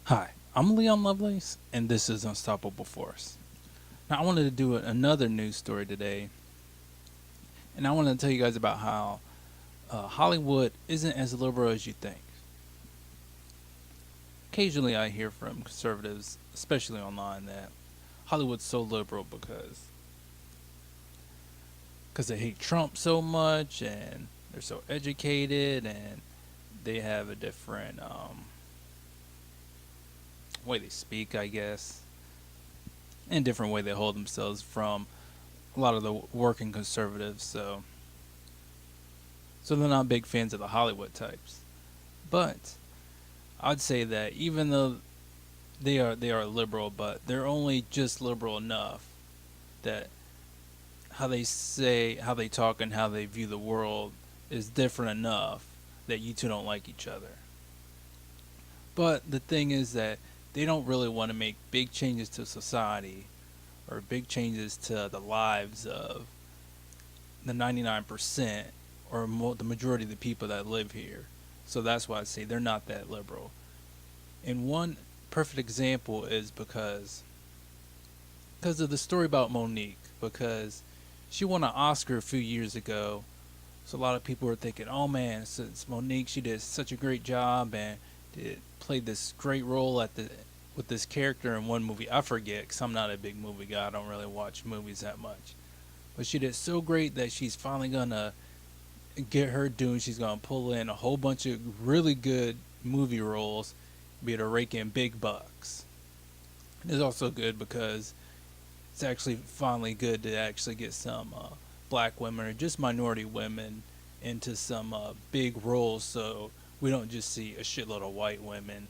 Hi, I'm Leon Lovelace, and this is Unstoppable Force. Now, I wanted to do another news story today, and I wanted to tell you guys about how Hollywood isn't as liberal as you think. Occasionally, I hear from conservatives, especially online, that Hollywood's so liberal because they hate Trump so much, and they're so educated, and they have a different way they speak, I guess, and different way they hold themselves from a lot of the working conservatives. So they're not big fans of the Hollywood types. But I'd say that even though they are liberal, but they're only just liberal enough that how they say, how they talk, and how they view the world is different enough that you two don't like each other. But the thing is that they don't really want to make big changes to society or big changes to the lives of the 99% or the majority of the people that live here. So that's why I say they're not that liberal. And one perfect example is because of the story about Monique, because she won an Oscar a few years ago. So a lot of people were thinking, "Oh man, since Monique, she did such a great job and played this great role with this character in one movie. I forget, because I'm not a big movie guy. I don't really watch movies that much. But she did so great that she's finally gonna get her due. She's gonna pull in a whole bunch of really good movie roles, be able to rake in big bucks. It's also good because it's actually finally good to actually get some black women or just minority women into some big roles, so we don't just see a shitload of white women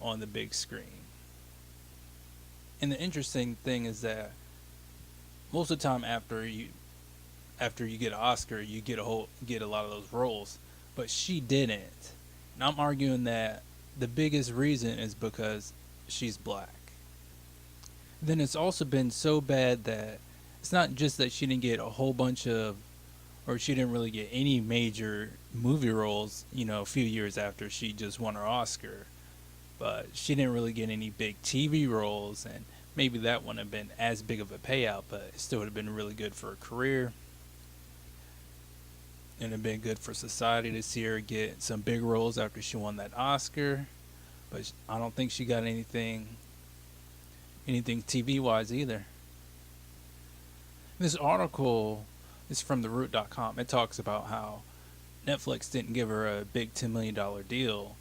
on the big screen. And the interesting thing is that most of the time after you get an Oscar, you get a lot of those roles, but she didn't. And I'm arguing that the biggest reason is because she's black. Then it's also been so bad that it's not just that she didn't get a whole bunch of, or she didn't really get any major movie roles, a few years after she just won her Oscar, but she didn't really get any big TV roles, and maybe that wouldn't have been as big of a payout, but it still would have been really good for her career. And it'd have been good for society to see her get some big roles after she won that Oscar. But I don't think she got anything TV wise either. This article is from theroot.com. It talks about how Netflix didn't give her a big $10 million deal.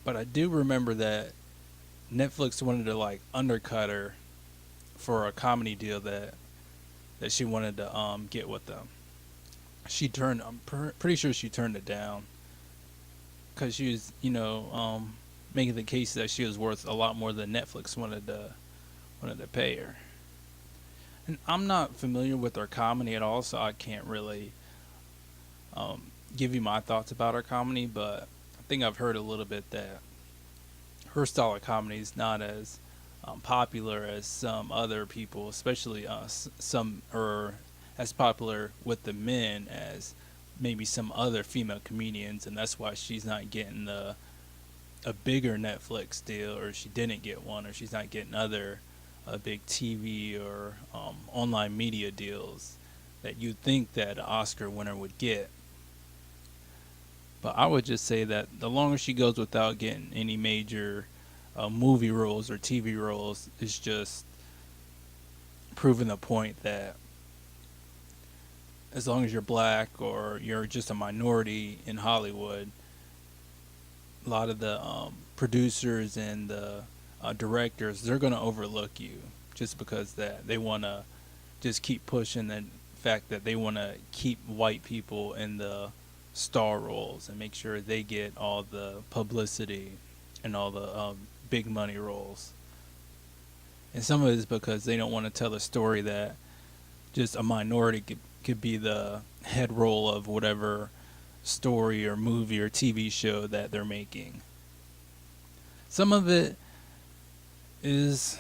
But I do remember that Netflix wanted to like undercut her for a comedy deal that she wanted to get with them. Pretty sure she turned it down because she was, making the case that she was worth a lot more than Netflix wanted to pay her. And I'm not familiar with her comedy at all, so I can't really give you my thoughts about her comedy. But I think I've heard a little bit that her style of comedy is not as popular as some other people, especially some or as popular with the men as maybe some other female comedians, and that's why she's not getting a bigger Netflix deal, or she didn't get one, or she's not getting other big TV or online media deals that you'd think that an Oscar winner would get. But I would just say that the longer she goes without getting any major movie roles or TV roles, is just proving the point that as long as you're black or you're just a minority in Hollywood, a lot of the producers and the directors, they're going to overlook you just because that they want to just keep pushing the fact that they want to keep white people in the star roles and make sure they get all the publicity and all the big money roles. And some of it is because they don't want to tell a story that just a minority could be the head role of whatever story or movie or TV show that they're making. Some of it is,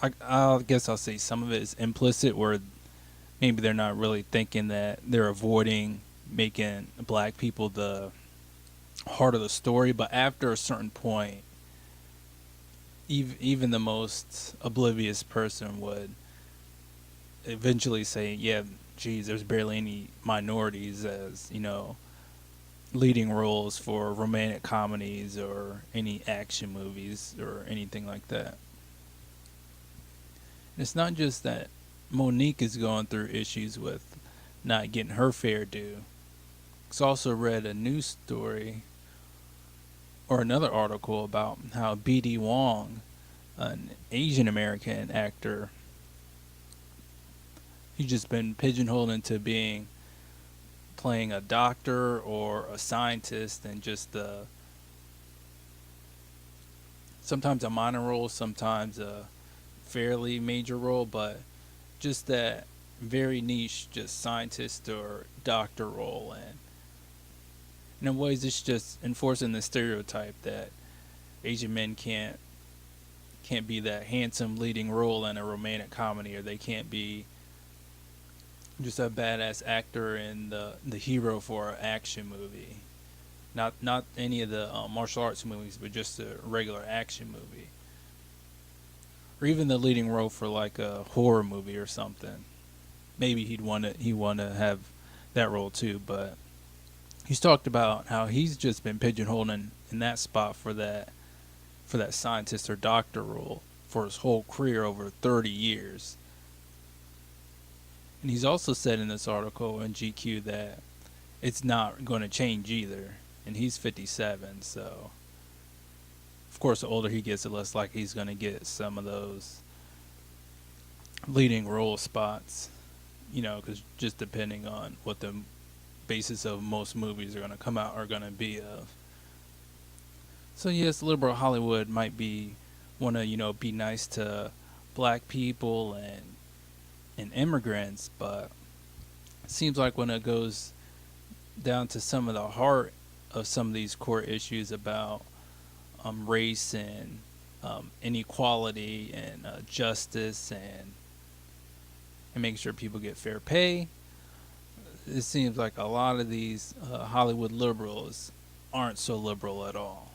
I guess I'll say some of it is implicit, where maybe they're not really thinking that they're avoiding making black people heart of the story, but after a certain point, even the most oblivious person would eventually say, "Yeah, geez, there's barely any minorities as leading roles for romantic comedies or any action movies or anything like that." And it's not just that Monique is going through issues with not getting her fair due. I also read a news story or another article about how B.D. Wong, an Asian American actor, he's just been pigeonholed into being playing a doctor or a scientist and just sometimes a minor role, sometimes a fairly major role, but just that very niche, just scientist or doctor role. And in ways, it's just enforcing the stereotype that Asian men can't be that handsome leading role in a romantic comedy, or they can't be just a badass actor and the hero for an action movie. Not any of the martial arts movies, but just a regular action movie, or even the leading role for like a horror movie or something. Maybe he want to have that role too, but he's talked about how he's just been pigeonholed in that spot for that scientist or doctor role for his whole career over 30 years. And he's also said in this article in GQ that it's not going to change either. And he's 57, so of course the older he gets, the less likely he's going to get some of those leading role spots. Because just depending on what the basis of most movies are going to come out are going to be of. So yes, liberal Hollywood might be want to be nice to black people and immigrants, but it seems like when it goes down to some of the heart of some of these core issues about race and inequality and justice and making sure people get fair pay, it seems like a lot of these Hollywood liberals aren't so liberal at all.